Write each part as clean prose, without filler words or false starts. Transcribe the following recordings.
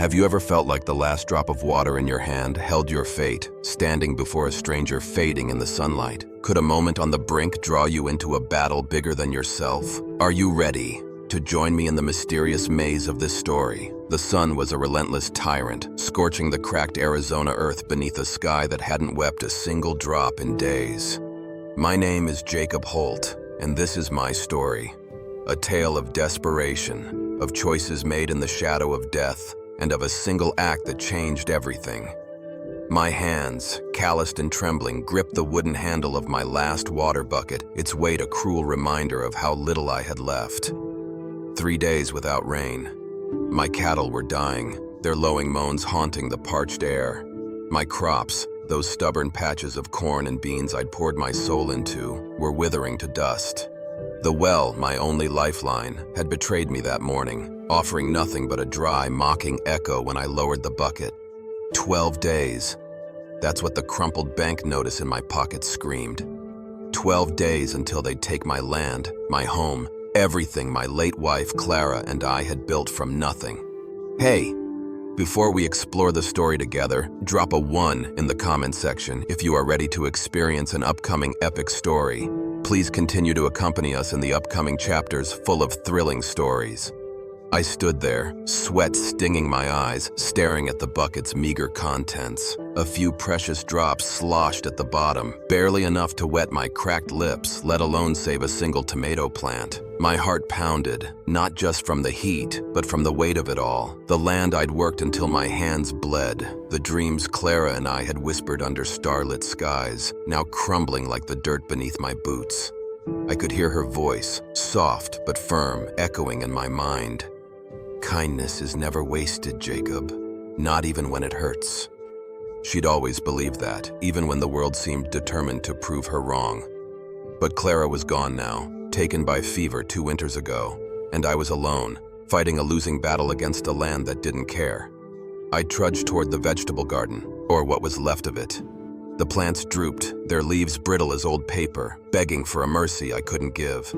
Have you ever felt like the last drop of water in your hand held your fate, standing before a stranger fading in the sunlight? Could a moment on the brink draw you into a battle bigger than yourself? Are you ready to join me in the mysterious maze of this story? The sun was a relentless tyrant, scorching the cracked Arizona earth beneath a sky that hadn't wept a single drop in days. My name is Jacob Holt, and this is my story. A tale of desperation, of choices made in the shadow of death, and of a single act that changed everything. My hands, calloused and trembling, gripped the wooden handle of my last water bucket, its weight a cruel reminder of how little I had left. 3 days without rain. My cattle were dying, their lowing moans haunting the parched air. My crops, those stubborn patches of corn and beans I'd poured my soul into, were withering to dust. The well, my only lifeline, had betrayed me that morning, offering nothing but a dry, mocking echo when I lowered the bucket. 12 days. That's what the crumpled bank notice in my pocket screamed. 12 days until they'd take my land, my home, everything my late wife Clara and I had built from nothing. Hey, before we explore the story together, drop a 1 in the comment section if you are ready to experience an upcoming epic story. Please continue to accompany us in the upcoming chapters full of thrilling stories. I stood there, sweat stinging my eyes, staring at the bucket's meager contents. A few precious drops sloshed at the bottom, barely enough to wet my cracked lips, let alone save a single tomato plant. My heart pounded, not just from the heat, but from the weight of it all. The land I'd worked until my hands bled, the dreams Clara and I had whispered under starlit skies, now crumbling like the dirt beneath my boots. I could hear her voice, soft but firm, echoing in my mind. Kindness is never wasted, Jacob, not even when it hurts. She'd always believed that, even when the world seemed determined to prove her wrong. But Clara was gone now, taken by fever 2 winters ago, and I was alone, fighting a losing battle against a land that didn't care. I trudged toward the vegetable garden, or what was left of it. The plants drooped, their leaves brittle as old paper, begging for a mercy I couldn't give.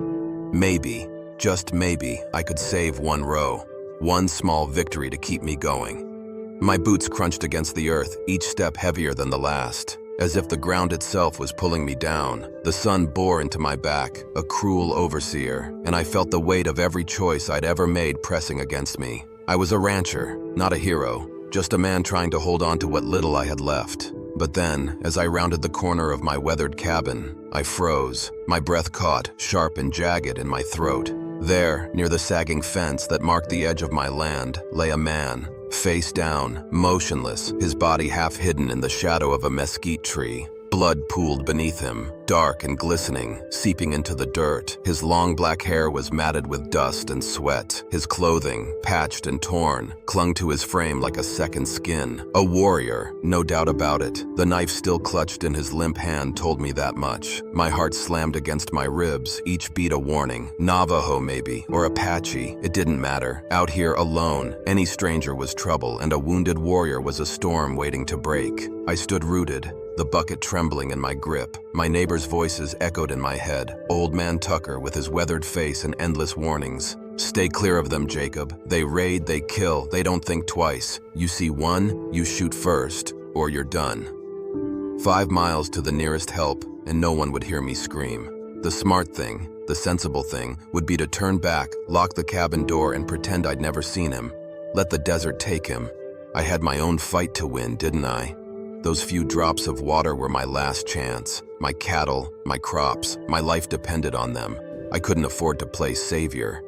Maybe, just maybe, I could save one row. One small victory to keep me going. My boots crunched against the earth, each step heavier than the last. As if the ground itself was pulling me down, the sun bore into my back, a cruel overseer, and I felt the weight of every choice I'd ever made pressing against me. I was a rancher, not a hero, just a man trying to hold on to what little I had left. But then, as I rounded the corner of my weathered cabin, I froze, my breath caught, sharp and jagged in my throat. There, near the sagging fence that marked the edge of my land, lay a man, face down, motionless, his body half hidden in the shadow of a mesquite tree. Blood pooled beneath him, dark and glistening, seeping into the dirt. His long black hair was matted with dust and sweat. His clothing, patched and torn, clung to his frame like a second skin. A warrior, no doubt about it. The knife still clutched in his limp hand told me that much. My heart slammed against my ribs, each beat a warning. Navajo maybe, or Apache, it didn't matter. Out here alone, any stranger was trouble, and a wounded warrior was a storm waiting to break. I stood rooted, the bucket trembling in my grip. My neighbors' voices echoed in my head. Old man Tucker with his weathered face and endless warnings. Stay clear of them, Jacob. They raid, they kill, they don't think twice. You see one, you shoot first, or you're done. 5 miles to the nearest help, and no one would hear me scream. The smart thing, the sensible thing, would be to turn back, lock the cabin door, and pretend I'd never seen him. Let the desert take him. I had my own fight to win, didn't I? Those few drops of water were my last chance. My cattle, my crops, my life depended on them. I couldn't afford to play savior.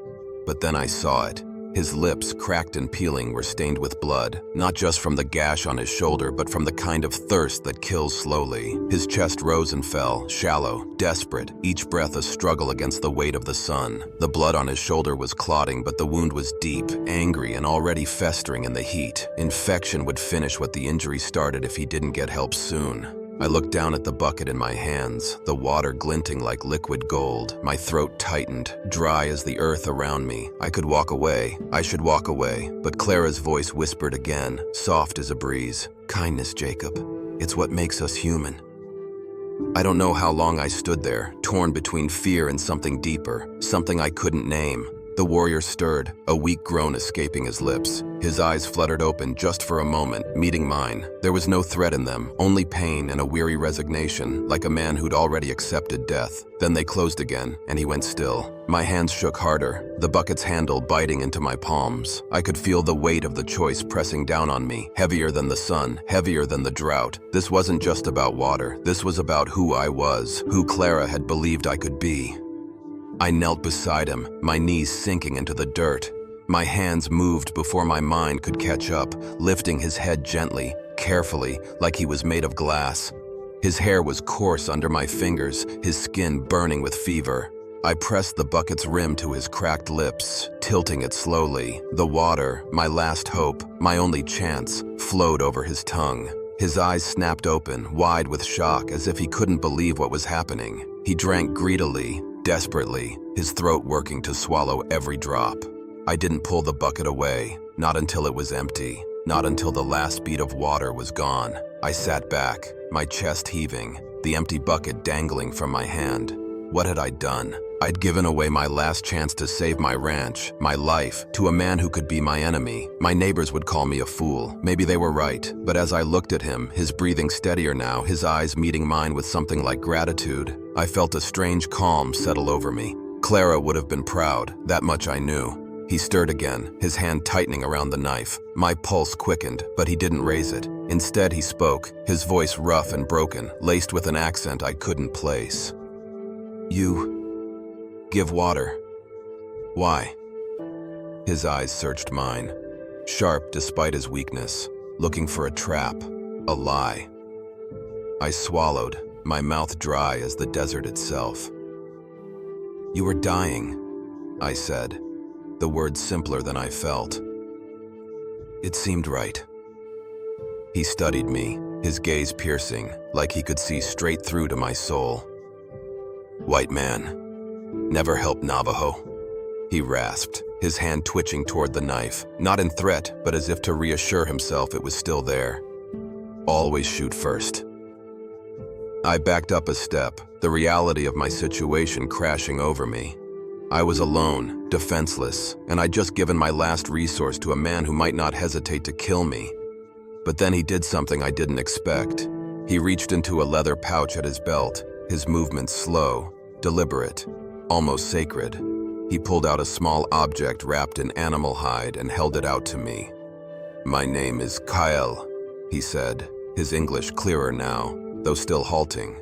But then I saw it. His lips, cracked and peeling, were stained with blood, not just from the gash on his shoulder, but from the kind of thirst that kills slowly. His chest rose and fell, shallow, desperate, each breath a struggle against the weight of the sun. The blood on his shoulder was clotting, but the wound was deep, angry, and already festering in the heat. Infection would finish what the injury started if he didn't get help soon. I looked down at the bucket in my hands, the water glinting like liquid gold. My throat tightened, dry as the earth around me. I could walk away. I should walk away. But Clara's voice whispered again, soft as a breeze. Kindness, Jacob. It's what makes us human. I don't know how long I stood there, torn between fear and something deeper, something I couldn't name. The warrior stirred, a weak groan escaping his lips. His eyes fluttered open just for a moment, meeting mine. There was no threat in them, only pain and a weary resignation, like a man who'd already accepted death. Then they closed again, and he went still. My hands shook harder, the bucket's handle biting into my palms. I could feel the weight of the choice pressing down on me, heavier than the sun, heavier than the drought. This wasn't just about water. This was about who I was, who Clara had believed I could be. I knelt beside him, my knees sinking into the dirt. My hands moved before my mind could catch up, lifting his head gently, carefully, like he was made of glass. His hair was coarse under my fingers, his skin burning with fever. I pressed the bucket's rim to his cracked lips, tilting it slowly. The water, my last hope, my only chance, flowed over his tongue. His eyes snapped open, wide with shock, as if he couldn't believe what was happening. He drank greedily, desperately, his throat working to swallow every drop. I didn't pull the bucket away, not until it was empty, not until the last bead of water was gone. I sat back, my chest heaving, the empty bucket dangling from my hand. What had I done? I'd given away my last chance to save my ranch, my life, to a man who could be my enemy. My neighbors would call me a fool. Maybe they were right, but as I looked at him, his breathing steadier now, his eyes meeting mine with something like gratitude, I felt a strange calm settle over me. Clara would have been proud, that much I knew. He stirred again, his hand tightening around the knife. My pulse quickened, but he didn't raise it. Instead, he spoke, his voice rough and broken, laced with an accent I couldn't place. "You give water. Why?" His eyes searched mine, sharp despite his weakness, looking for a trap, a lie. I swallowed, my mouth dry as the desert itself. "You were dying," I said, the words simpler than I felt. It seemed right. He studied me, his gaze piercing, like he could see straight through to my soul. "White man, never helped Navajo," he rasped, his hand twitching toward the knife, not in threat, but as if to reassure himself it was still there. "Always shoot first." I backed up a step, the reality of my situation crashing over me. I was alone, defenseless, and I'd just given my last resource to a man who might not hesitate to kill me. But then he did something I didn't expect. He reached into a leather pouch at his belt, his movements slow, deliberate, almost sacred. He pulled out a small object wrapped in animal hide and held it out to me. "My name is Kyle," he said, his English clearer now, though still halting.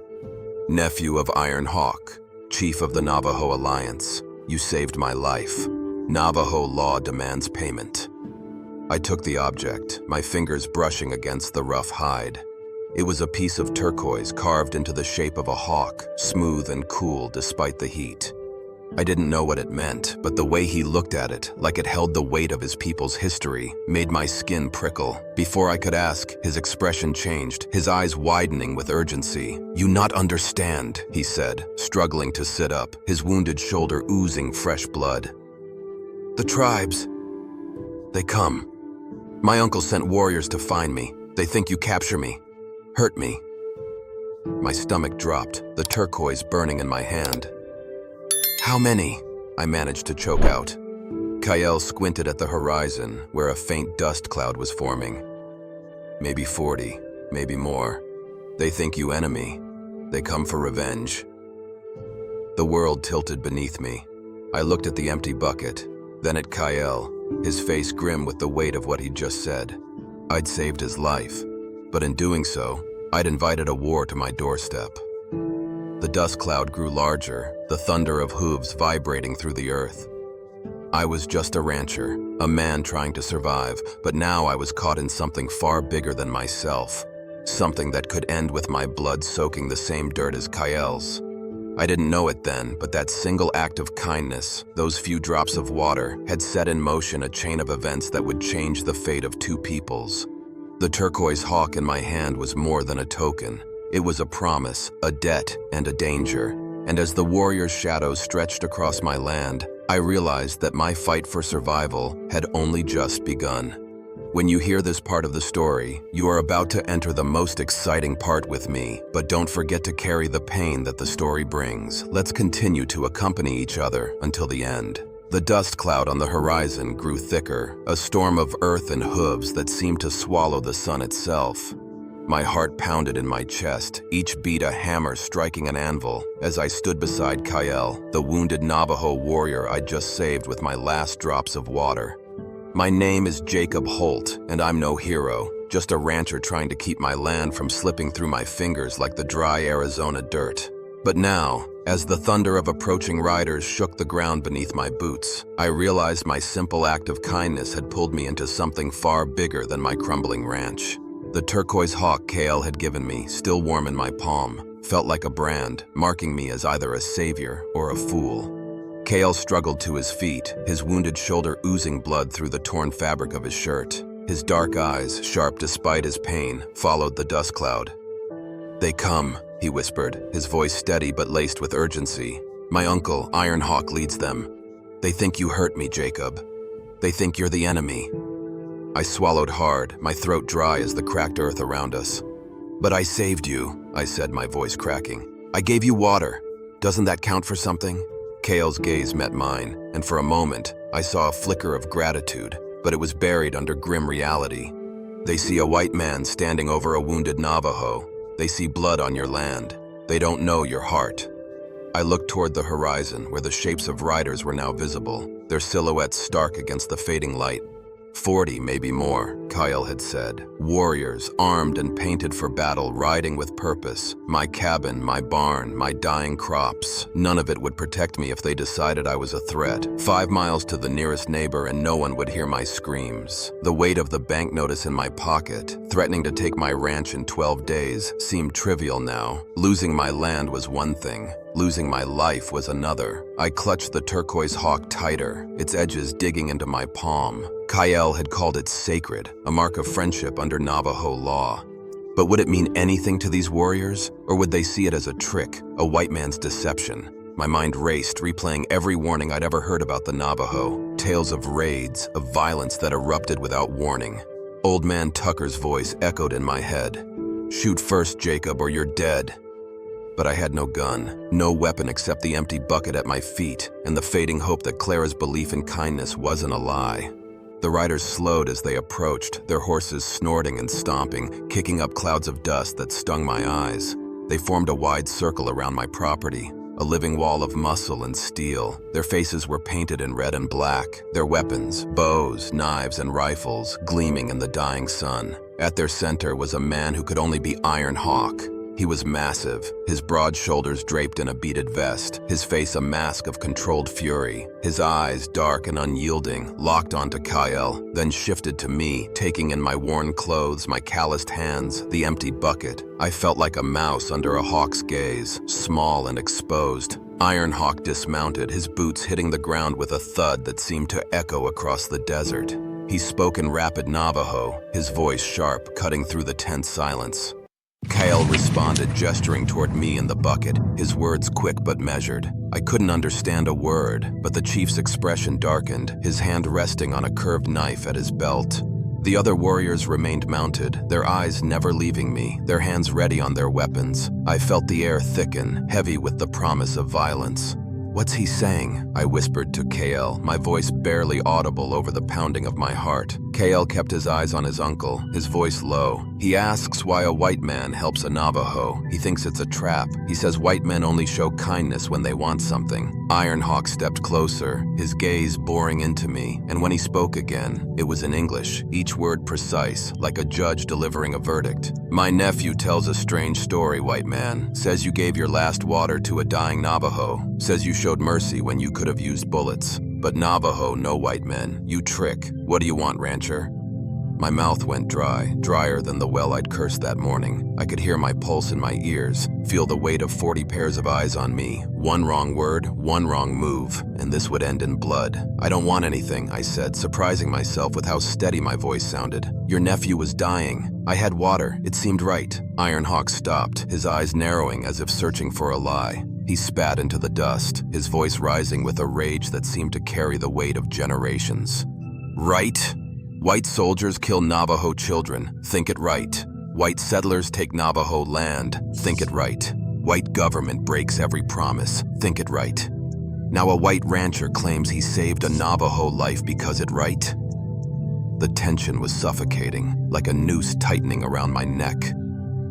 "Nephew of Iron Hawk, chief of the Navajo Alliance. You saved my life. Navajo law demands payment." I took the object, my fingers brushing against the rough hide. It was a piece of turquoise carved into the shape of a hawk, smooth and cool despite the heat. I didn't know what it meant, but the way he looked at it, like it held the weight of his people's history, made my skin prickle. Before I could ask, his expression changed, his eyes widening with urgency. "You not understand," he said, struggling to sit up, his wounded shoulder oozing fresh blood. "The tribes, they come. My uncle sent warriors to find me. They think you capture me. Hurt me." My stomach dropped, the turquoise burning in my hand. "How many?" I managed to choke out. Kyle squinted at the horizon, where a faint dust cloud was forming. "Maybe 40, maybe more. They think you enemy. They come for revenge." The world tilted beneath me. I looked at the empty bucket, then at Kyle, his face grim with the weight of what he'd just said. I'd saved his life, but in doing so, I'd invited a war to my doorstep. The dust cloud grew larger, the thunder of hooves vibrating through the earth. I was just a rancher, a man trying to survive, but now I was caught in something far bigger than myself, something that could end with my blood soaking the same dirt as Kyle's. I didn't know it then, but that single act of kindness, those few drops of water, had set in motion a chain of events that would change the fate of two peoples. The turquoise hawk in my hand was more than a token. It was a promise, a debt, and a danger. And as the warrior's shadow stretched across my land, I realized that my fight for survival had only just begun. When you hear this part of the story, you are about to enter the most exciting part with me, but don't forget to carry the pain that the story brings. Let's continue to accompany each other until the end. The dust cloud on the horizon grew thicker, a storm of earth and hooves that seemed to swallow the sun itself. My heart pounded in my chest, each beat a hammer striking an anvil, as I stood beside Kyle, the wounded Navajo warrior I'd just saved with my last drops of water. My name is Jacob Holt, and I'm no hero, just a rancher trying to keep my land from slipping through my fingers like the dry Arizona dirt. But now, as the thunder of approaching riders shook the ground beneath my boots, I realized my simple act of kindness had pulled me into something far bigger than my crumbling ranch. The turquoise hawk Kale had given me, still warm in my palm, felt like a brand, marking me as either a savior or a fool. Kale struggled to his feet, his wounded shoulder oozing blood through the torn fabric of his shirt. His dark eyes, sharp despite his pain, followed the dust cloud. "They come," he whispered, his voice steady but laced with urgency. "My uncle, Iron Hawk, leads them. They think you hurt me, Jacob. They think you're the enemy." I swallowed hard, my throat dry as the cracked earth around us. "But I saved you," I said, my voice cracking. "I gave you water. Doesn't that count for something?" Kale's gaze met mine, and for a moment, I saw a flicker of gratitude, but it was buried under grim reality. "They see a white man standing over a wounded Navajo. They see blood on your land. They don't know your heart." I looked toward the horizon, where the shapes of riders were now visible, their silhouettes stark against the fading light. 40, maybe more, Kyle had said. Warriors, armed and painted for battle, riding with purpose. My cabin, my barn, my dying crops. None of it would protect me if they decided I was a threat. 5 miles to the nearest neighbor and no one would hear my screams. The weight of the bank notice in my pocket, threatening to take my ranch in 12 days, seemed trivial now. Losing my land was one thing. Losing my life was another. I clutched the turquoise hawk tighter, its edges digging into my palm. Kyle had called it sacred, a mark of friendship under Navajo law. But would it mean anything to these warriors? Or would they see it as a trick, a white man's deception? My mind raced, replaying every warning I'd ever heard about the Navajo. Tales of raids, of violence that erupted without warning. Old Man Tucker's voice echoed in my head. "Shoot first, Jacob, or you're dead." But I had no gun, no weapon except the empty bucket at my feet, and the fading hope that Clara's belief in kindness wasn't a lie. The riders slowed as they approached, their horses snorting and stomping, kicking up clouds of dust that stung my eyes. They formed a wide circle around my property, a living wall of muscle and steel. Their faces were painted in red and black, their weapons, bows, knives, and rifles, gleaming in the dying sun. At their center was a man who could only be Iron Hawk. He was massive, his broad shoulders draped in a beaded vest, his face a mask of controlled fury, his eyes, dark and unyielding, locked onto Kyle, then shifted to me, taking in my worn clothes, my calloused hands, the empty bucket. I felt like a mouse under a hawk's gaze, small and exposed. Iron Hawk dismounted, his boots hitting the ground with a thud that seemed to echo across the desert. He spoke in rapid Navajo, his voice sharp, cutting through the tense silence. Kyle responded, gesturing toward me and the bucket, his words quick but measured. I couldn't understand a word, but the chief's expression darkened, his hand resting on a curved knife at his belt. The other warriors remained mounted, their eyes never leaving me, their hands ready on their weapons. I felt the air thicken, heavy with the promise of violence. "What's he saying?" I whispered to Kale, my voice barely audible over the pounding of my heart. Kale kept his eyes on his uncle, his voice low. "He asks why a white man helps a Navajo. He thinks it's a trap. He says white men only show kindness when they want something." Iron Hawk stepped closer, his gaze boring into me, and when he spoke again, it was in English, each word precise, like a judge delivering a verdict. "My nephew tells a strange story, white man. Says you gave your last water to a dying Navajo. Says you showed mercy when you could have used bullets. But Navajo, no white men. You trick. What do you want, rancher?" My mouth went dry, drier than the well I'd cursed that morning. I could hear my pulse in my ears, feel the weight of 40 pairs of eyes on me. One wrong word, one wrong move, and this would end in blood. "I don't want anything," I said, surprising myself with how steady my voice sounded. "Your nephew was dying. I had water. It seemed right." Iron Hawk stopped, his eyes narrowing as if searching for a lie. He spat into the dust, his voice rising with a rage that seemed to carry the weight of generations. "Right? White soldiers kill Navajo children. Think it right. White settlers take Navajo land. Think it right. White government breaks every promise. Think it right." Now a white rancher claims he saved a Navajo life because it right? The tension was suffocating, like a noose tightening around my neck.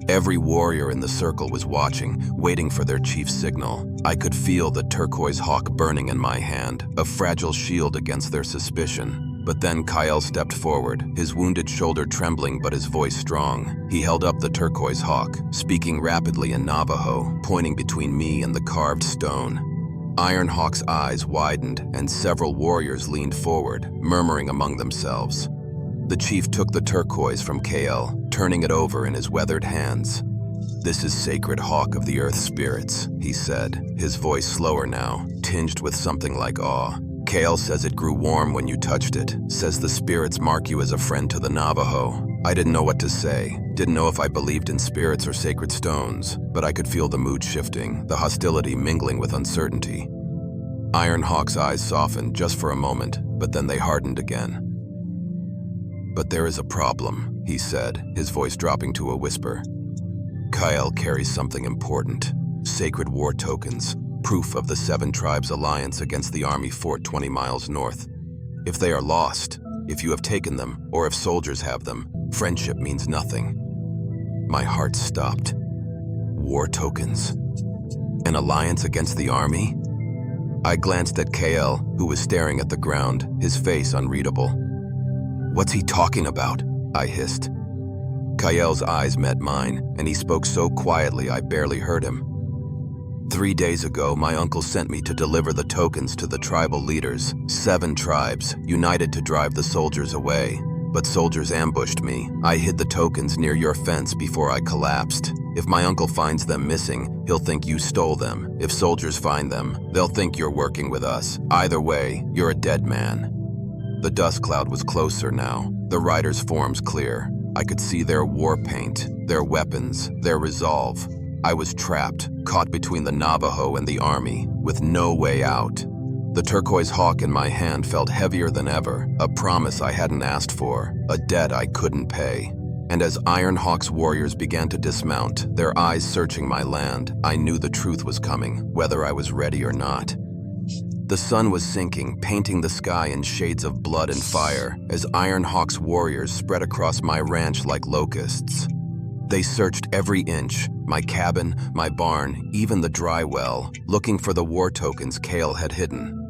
Every warrior in the circle was watching, waiting for their chief's signal. I could feel the turquoise hawk burning in my hand, a fragile shield against their suspicion. But then Kyle stepped forward, his wounded shoulder trembling but his voice strong. He held up the turquoise hawk, speaking rapidly in Navajo, pointing between me and the carved stone. Ironhawk's eyes widened, and several warriors leaned forward, murmuring among themselves. The chief took the turquoise from KL, turning it over in his weathered hands. "This is sacred hawk of the earth spirits," he said, his voice slower now, tinged with something like awe. "KL says it grew warm when you touched it, says the spirits mark you as a friend to the Navajo." I didn't know what to say, didn't know if I believed in spirits or sacred stones, but I could feel the mood shifting, the hostility mingling with uncertainty. Ironhawk's eyes softened just for a moment, but then they hardened again. "But there is a problem," he said, his voice dropping to a whisper. "Kyle carries something important, sacred war tokens, proof of the 7 tribes' alliance against the army fort 20 miles north. If they are lost, if you have taken them, or if soldiers have them, friendship means nothing." My heart stopped. War tokens? An alliance against the army? I glanced at KL, who was staring at the ground, his face unreadable. "What's he talking about?" I hissed. Kael's eyes met mine, and he spoke so quietly I barely heard him. 3 days ago, my uncle sent me to deliver the tokens to the tribal leaders, 7 tribes, united to drive the soldiers away. But soldiers ambushed me. I hid the tokens near your fence before I collapsed. If my uncle finds them missing, he'll think you stole them. If soldiers find them, they'll think you're working with us. Either way, you're a dead man. The dust cloud was closer now, the riders' forms clear. I could see their war paint, their weapons, their resolve. I was trapped, caught between the Navajo and the army, with no way out. The turquoise hawk in my hand felt heavier than ever, a promise I hadn't asked for, a debt I couldn't pay. And as Ironhawk's warriors began to dismount, their eyes searching my land, I knew the truth was coming, whether I was ready or not. The sun was sinking, painting the sky in shades of blood and fire, as Ironhawk's warriors spread across my ranch like locusts. They searched every inch, my cabin, my barn, even the dry well, looking for the war tokens Kale had hidden.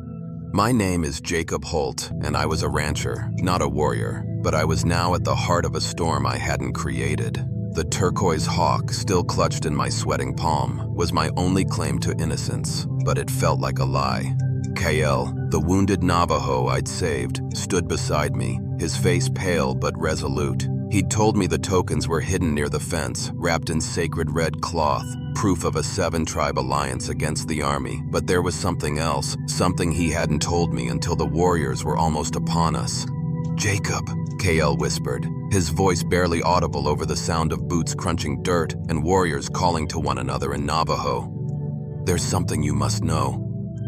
My name is Jacob Holt, and I was a rancher, not a warrior, but I was now at the heart of a storm I hadn't created. The turquoise hawk, still clutched in my sweating palm, was my only claim to innocence, but it felt like a lie. Kale, the wounded Navajo I'd saved, stood beside me, his face pale but resolute. He'd told me the tokens were hidden near the fence, wrapped in sacred red cloth, proof of a 7-tribe alliance against the army. But there was something else, something he hadn't told me until the warriors were almost upon us. "Jacob," Kale whispered, his voice barely audible over the sound of boots crunching dirt and warriors calling to one another in Navajo. "There's something you must know.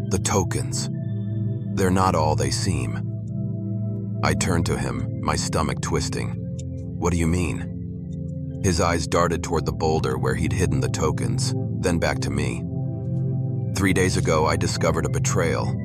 The tokens. They're not all they seem." I turned to him, my stomach twisting. "What do you mean?" His eyes darted toward the boulder where he'd hidden the tokens, then back to me. 3 days ago, I discovered a betrayal.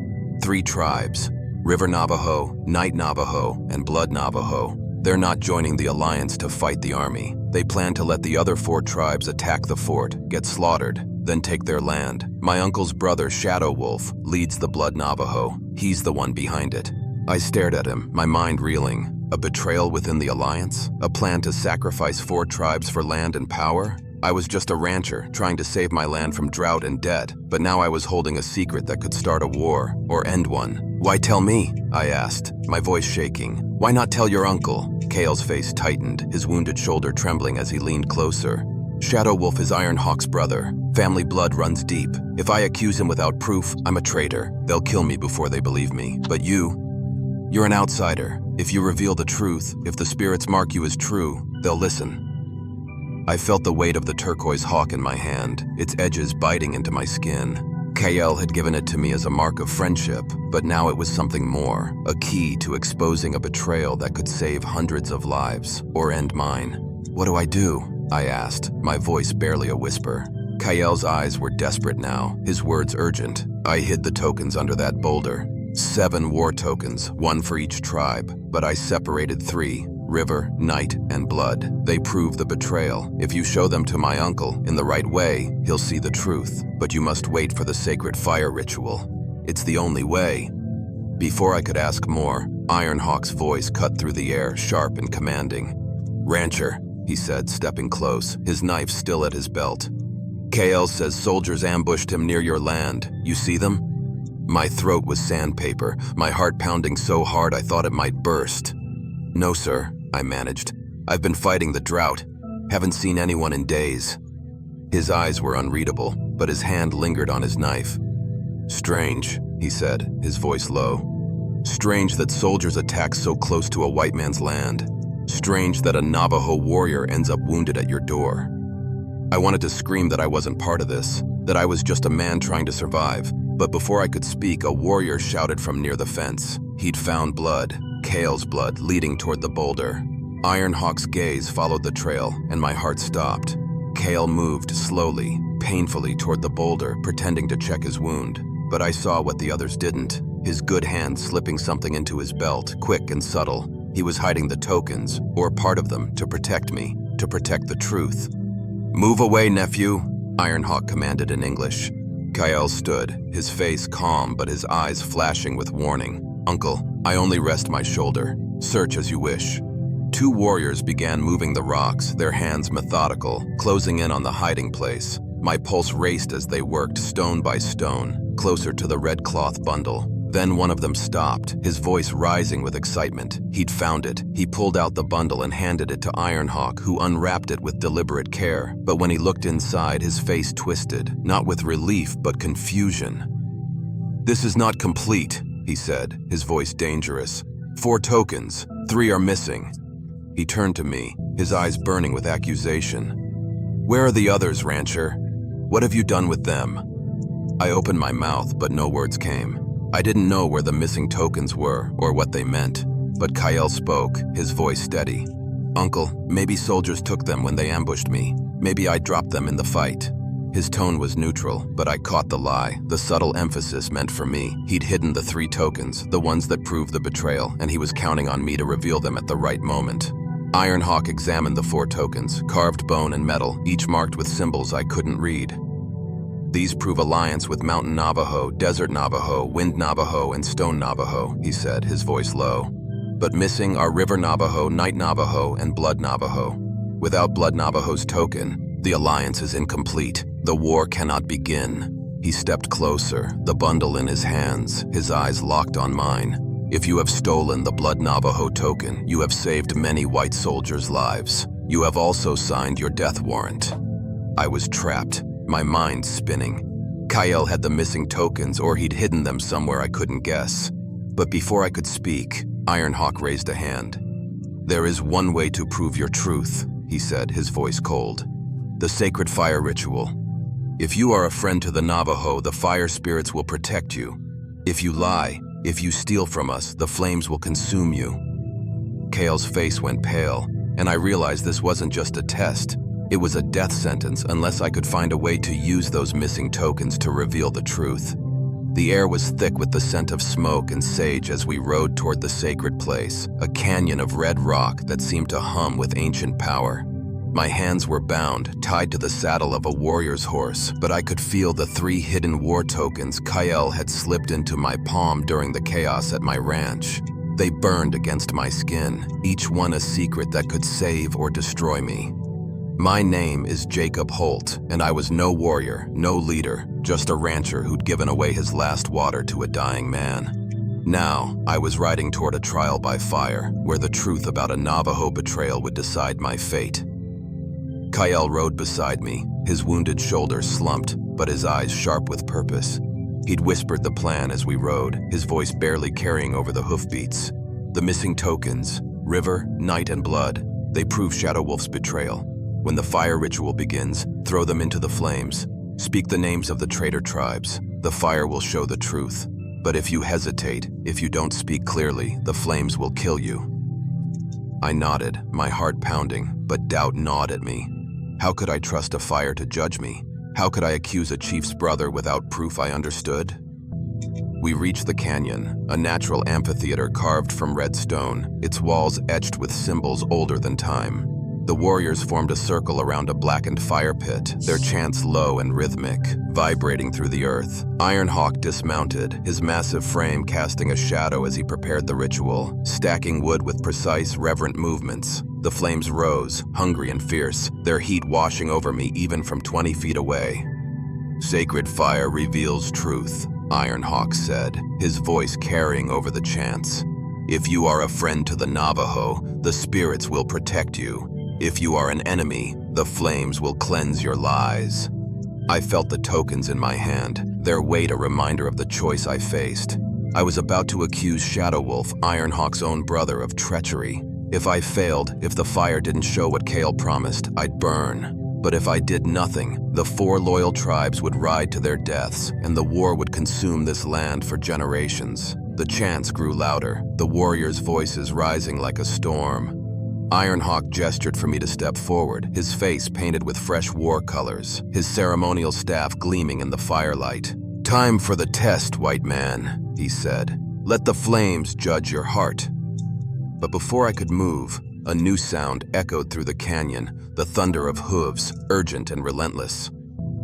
3 tribes, River Navajo, Night Navajo, and Blood Navajo. They're not joining the alliance to fight the army. They plan to let the other 4 tribes attack the fort, get slaughtered, then take their land. My uncle's brother, Shadow Wolf, leads the Blood Navajo. He's the one behind it. I stared at him, my mind reeling. A betrayal within the alliance? A plan to sacrifice 4 tribes for land and power? I was just a rancher, trying to save my land from drought and debt, but now I was holding a secret that could start a war, or end one. "Why tell me?" I asked, my voice shaking. "Why not tell your uncle?" Kale's face tightened, his wounded shoulder trembling as he leaned closer. "Shadow Wolf is Ironhawk's brother. Family blood runs deep. If I accuse him without proof, I'm a traitor. They'll kill me before they believe me. But you're an outsider. If you reveal the truth, if the spirits mark you as true, they'll listen." I felt the weight of the turquoise hawk in my hand, its edges biting into my skin. Kale had given it to me as a mark of friendship, but now it was something more, a key to exposing a betrayal that could save hundreds of lives, or end mine. "What do I do?" I asked, my voice barely a whisper. Kael's eyes were desperate now, his words urgent. I hid the tokens under that boulder. 7 war tokens, 1 for each tribe, but I separated 3, River, Night, and Blood. They prove the betrayal. If you show them to my uncle in the right way, he'll see the truth. But you must wait for the sacred fire ritual. It's the only way. Before I could ask more, Ironhawk's voice cut through the air, sharp and commanding. Rancher, he said, stepping close, his knife still at his belt. Kael says soldiers ambushed him near your land. You see them? My throat was sandpaper, my heart pounding so hard I thought it might burst. No, sir, I managed. I've been fighting the drought. Haven't seen anyone in days. His eyes were unreadable, but his hand lingered on his knife. Strange, he said, his voice low. Strange that soldiers attack so close to a white man's land. Strange that a Navajo warrior ends up wounded at your door. I wanted to scream that I wasn't part of this, that I was just a man trying to survive, but before I could speak, a warrior shouted from near the fence. He'd found blood, Kael's blood, leading toward the boulder. Ironhawk's gaze followed the trail, and my heart stopped. Kael moved slowly, painfully toward the boulder, pretending to check his wound. But I saw what the others didn't. His good hand slipping something into his belt, quick and subtle. He was hiding the tokens, or part of them, to protect me, to protect the truth. Move away, nephew, Ironhawk commanded in English. Kael stood, his face calm but his eyes flashing with warning. Uncle, I only rest my shoulder. Search as you wish. 2 warriors began moving the rocks, their hands methodical, closing in on the hiding place. My pulse raced as they worked, stone by stone, closer to the red cloth bundle. Then one of them stopped, his voice rising with excitement. He'd found it. He pulled out the bundle and handed it to Ironhawk, who unwrapped it with deliberate care. But when he looked inside, his face twisted, not with relief, but confusion. This is not complete, he said, his voice dangerous. 4 tokens, 3 are missing. He turned to me, his eyes burning with accusation. Where are the others, Rancher? What have you done with them? I opened my mouth, but no words came. I didn't know where the missing tokens were or what they meant, but Kael spoke, his voice steady. Uncle, maybe soldiers took them when they ambushed me. Maybe I dropped them in the fight. His tone was neutral, but I caught the lie. The subtle emphasis meant for me. He'd hidden the 3 tokens, the ones that proved the betrayal, and he was counting on me to reveal them at the right moment. Ironhawk examined the 4 tokens, carved bone and metal, each marked with symbols I couldn't read. These prove alliance with Mountain Navajo, Desert Navajo, Wind Navajo, and Stone Navajo, he said, his voice low. But missing are River Navajo, Night Navajo, and Blood Navajo. Without Blood Navajo's token, the alliance is incomplete. The war cannot begin. He stepped closer, the bundle in his hands, his eyes locked on mine. If you have stolen the Blood Navajo token, you have saved many white soldiers' lives. You have also signed your death warrant. I was trapped. My mind spinning. Kael had the missing tokens, or he'd hidden them somewhere I couldn't guess. But before I could speak, Ironhawk raised a hand. There is one way to prove your truth, he said, his voice cold. The sacred fire ritual. If you are a friend to the Navajo, the fire spirits will protect you. If you lie, if you steal from us, the flames will consume you. Kael's face went pale, and I realized this wasn't just a test. It was a death sentence unless I could find a way to use those missing tokens to reveal the truth. The air was thick with the scent of smoke and sage as we rode toward the sacred place, a canyon of red rock that seemed to hum with ancient power. My hands were bound, tied to the saddle of a warrior's horse, but I could feel the 3 hidden war tokens Kael had slipped into my palm during the chaos at my ranch. They burned against my skin, each one a secret that could save or destroy me. My name is Jacob Holt, and I was no warrior, no leader, just a rancher who'd given away his last water to a dying man. Now, I was riding toward a trial by fire, where the truth about a Navajo betrayal would decide my fate. Kael rode beside me, his wounded shoulders slumped, but his eyes sharp with purpose. He'd whispered the plan as we rode, his voice barely carrying over the hoofbeats. The missing tokens, River, Night, and Blood, they prove Shadow Wolf's betrayal. When the fire ritual begins, throw them into the flames. Speak the names of the traitor tribes. The fire will show the truth. But if you hesitate, if you don't speak clearly, the flames will kill you. I nodded, my heart pounding, but doubt gnawed at me. How could I trust a fire to judge me? How could I accuse a chief's brother without proof I understood? We reached the canyon, a natural amphitheater carved from red stone, its walls etched with symbols older than time. The warriors formed a circle around a blackened fire pit, their chants low and rhythmic, vibrating through the earth. Ironhawk dismounted, his massive frame casting a shadow as he prepared the ritual, stacking wood with precise, reverent movements. The flames rose, hungry and fierce, their heat washing over me even from 20 feet away. "Sacred fire reveals truth," Ironhawk said, his voice carrying over the chants. "If you are a friend to the Navajo, the spirits will protect you. If you are an enemy, the flames will cleanse your lies." I felt the tokens in my hand, their weight a reminder of the choice I faced. I was about to accuse Shadow Wolf, Ironhawk's own brother, of treachery. If I failed, if the fire didn't show what Kale promised, I'd burn. But if I did nothing, the 4 loyal tribes would ride to their deaths, and the war would consume this land for generations. The chants grew louder, the warriors' voices rising like a storm. Ironhawk gestured for me to step forward, his face painted with fresh war colors, his ceremonial staff gleaming in the firelight. "Time for the test, white man," he said. "Let the flames judge your heart." But before I could move, a new sound echoed through the canyon, the thunder of hooves, urgent and relentless.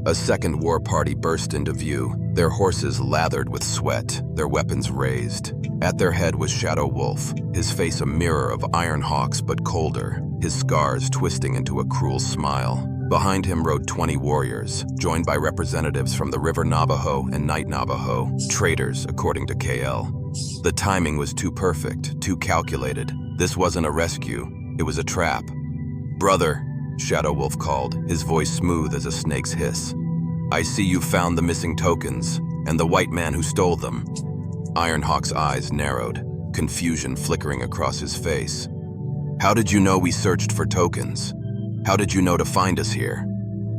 A second war party burst into view, their horses lathered with sweat, their weapons raised. At their head was Shadow Wolf, his face a mirror of Ironhawk's but colder, his scars twisting into a cruel smile. Behind him rode 20 warriors, joined by representatives from the River Navajo and Night Navajo, traitors according to KL. The timing was too perfect, too calculated. This wasn't a rescue, it was a trap. "Brother," Shadow Wolf called, his voice smooth as a snake's hiss. "I see you found the missing tokens, and the white man who stole them." Ironhawk's eyes narrowed, confusion flickering across his face. "How did you know we searched for tokens? How did you know to find us here?"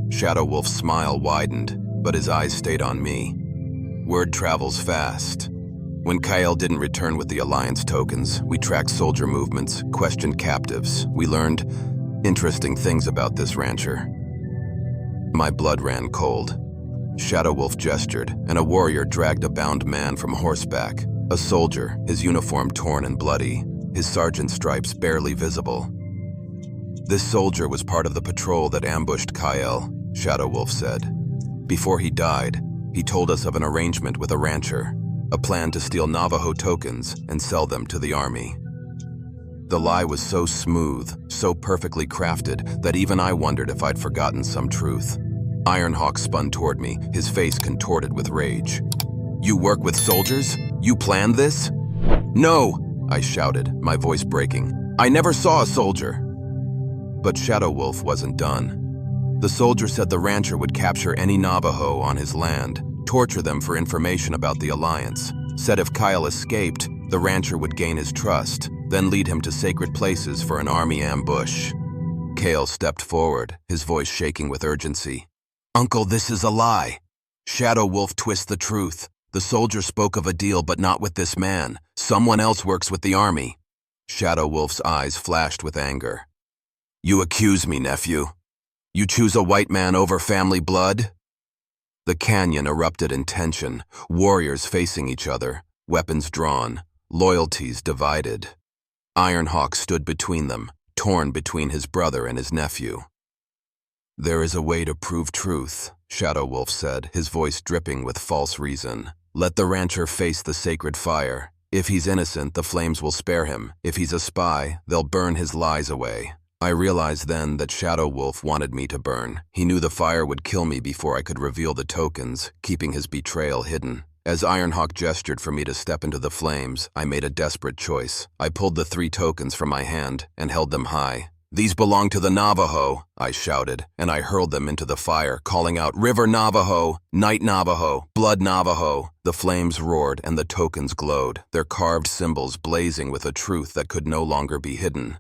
Shadow Wolf's smile widened, but his eyes stayed on me. "Word travels fast. When Kyle didn't return with the Alliance tokens, we tracked soldier movements, questioned captives. We learned interesting things about this rancher." My blood ran cold. Shadow Wolf gestured, and a warrior dragged a bound man from horseback. A soldier, his uniform torn and bloody, his sergeant's stripes barely visible. "This soldier was part of the patrol that ambushed Kyle," Shadow Wolf said. "Before he died, he told us of an arrangement with a rancher, a plan to steal Navajo tokens and sell them to the army." The lie was so smooth, so perfectly crafted, that even I wondered if I'd forgotten some truth. Ironhawk spun toward me, his face contorted with rage. "You work with soldiers? You planned this?" "No!" I shouted, my voice breaking. "I never saw a soldier!" But Shadow Wolf wasn't done. The soldier said the rancher would capture any Navajo on his land, torture them for information about the Alliance, said if Kyle escaped, the rancher would gain his trust, then lead him to sacred places for an army ambush. Kale stepped forward, his voice shaking with urgency. "Uncle, this is a lie. Shadow Wolf twists the truth. The soldier spoke of a deal, but not with this man. Someone else works with the army." Shadow Wolf's eyes flashed with anger. "You accuse me, nephew. You choose a white man over family blood?" The canyon erupted in tension, warriors facing each other, weapons drawn, loyalties divided. Ironhawk stood between them, torn between his brother and his nephew. "There is a way to prove truth," Shadow Wolf said, his voice dripping with false reason. "Let the rancher face the sacred fire. If he's innocent, the flames will spare him. If he's a spy, they'll burn his lies away." I realized then that Shadow Wolf wanted me to burn. He knew the fire would kill me before I could reveal the tokens, keeping his betrayal hidden. As Ironhawk gestured for me to step into the flames, I made a desperate choice. I pulled the 3 tokens from my hand and held them high. "These belong to the Navajo," I shouted, and I hurled them into the fire, calling out, "River Navajo, Night Navajo, Blood Navajo." The flames roared and the tokens glowed, their carved symbols blazing with a truth that could no longer be hidden.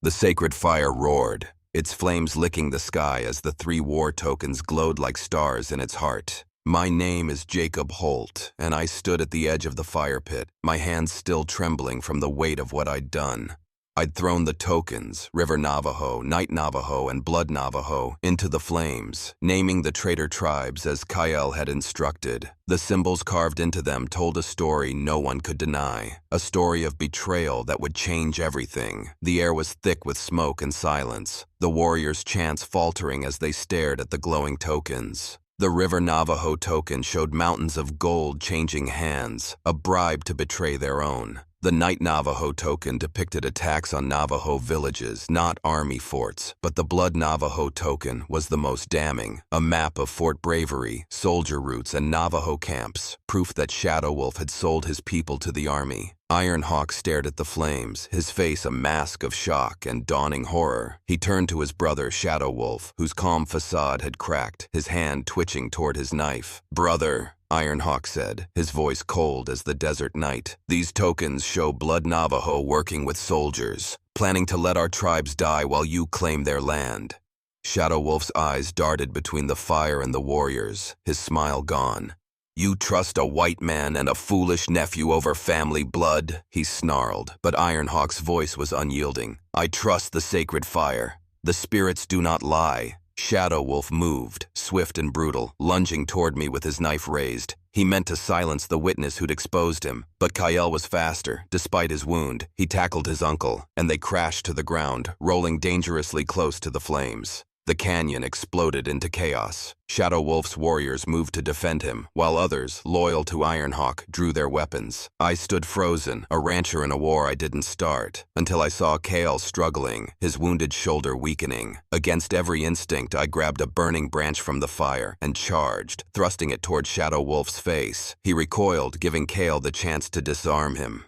The sacred fire roared, its flames licking the sky as the 3 war tokens glowed like stars in its heart. My name is Jacob Holt, and I stood at the edge of the fire pit, my hands still trembling from the weight of what I'd done. I'd thrown the tokens, River Navajo, Night Navajo, and Blood Navajo, into the flames, naming the traitor tribes as Kyle had instructed. The symbols carved into them told a story no one could deny, a story of betrayal that would change everything. The air was thick with smoke and silence, the warriors' chants faltering as they stared at the glowing tokens. The River Navajo token showed mountains of gold changing hands, a bribe to betray their own. The Night Navajo token depicted attacks on Navajo villages, not army forts, but the Blood Navajo token was the most damning, a map of fort bravery, soldier routes, and Navajo camps, proof that Shadow Wolf had sold his people to the army. Ironhawk stared at the flames, his face a mask of shock and dawning horror. He turned to his brother Shadow Wolf, whose calm facade had cracked, his hand twitching toward his knife. "Brother," Ironhawk said, his voice cold as the desert night, "these tokens show Blood Navajo working with soldiers, planning to let our tribes die while you claim their land." Shadow Wolf's eyes darted between the fire and the warriors, his smile gone. "You trust a white man and a foolish nephew over family blood?" he snarled, but Ironhawk's voice was unyielding. "I trust the sacred fire. The spirits do not lie." Shadow Wolf moved, swift and brutal, lunging toward me with his knife raised. He meant to silence the witness who'd exposed him, but Kyle was faster. Despite his wound, he tackled his uncle, and they crashed to the ground, rolling dangerously close to the flames. The canyon exploded into chaos. Shadow Wolf's warriors moved to defend him, while others, loyal to Ironhawk, drew their weapons. I stood frozen, a rancher in a war I didn't start, until I saw Kale struggling, his wounded shoulder weakening. Against every instinct, I grabbed a burning branch from the fire and charged, thrusting it toward Shadow Wolf's face. He recoiled, giving Kale the chance to disarm him.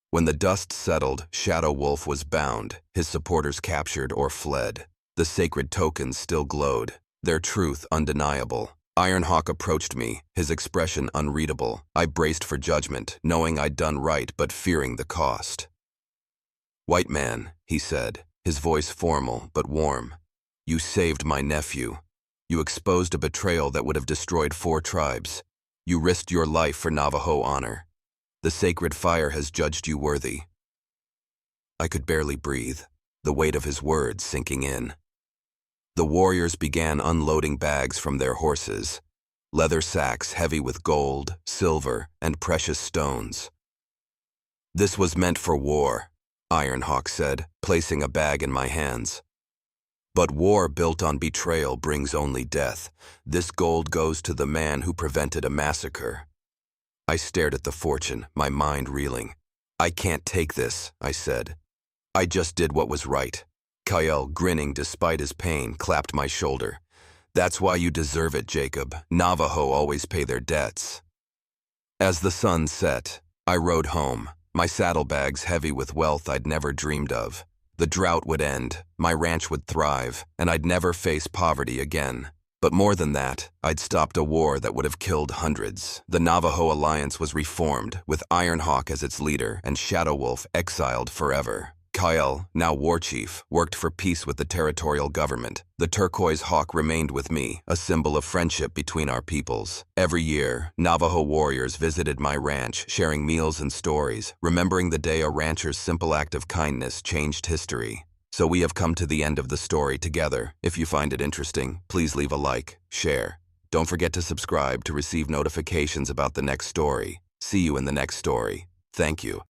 When the dust settled, Shadow Wolf was bound, his supporters captured or fled. The sacred tokens still glowed, their truth undeniable. Ironhawk approached me, his expression unreadable. I braced for judgment, knowing I'd done right but fearing the cost. "White man," he said, his voice formal but warm, "you saved my nephew. You exposed a betrayal that would have destroyed 4 tribes. You risked your life for Navajo honor. The sacred fire has judged you worthy." I could barely breathe, the weight of his words sinking in. The warriors began unloading bags from their horses, leather sacks heavy with gold, silver, and precious stones. "This was meant for war," Ironhawk said, placing a bag in my hands. "But war built on betrayal brings only death. This gold goes to the man who prevented a massacre." I stared at the fortune, my mind reeling. "I can't take this," I said. "I just did what was right." Kyle, grinning despite his pain, clapped my shoulder. "That's why you deserve it, Jacob. Navajo always pay their debts." As the sun set, I rode home, my saddlebags heavy with wealth I'd never dreamed of. The drought would end, my ranch would thrive, and I'd never face poverty again. But more than that, I'd stopped a war that would have killed hundreds. The Navajo Alliance was reformed, with Ironhawk as its leader and Shadow Wolf exiled forever. Kyle, now war chief, worked for peace with the territorial government. The turquoise hawk remained with me, a symbol of friendship between our peoples. Every year, Navajo warriors visited my ranch, sharing meals and stories, remembering the day a rancher's simple act of kindness changed history. So we have come to the end of the story together. If you find it interesting, please leave a like, share. Don't forget to subscribe to receive notifications about the next story. See you in the next story. Thank you.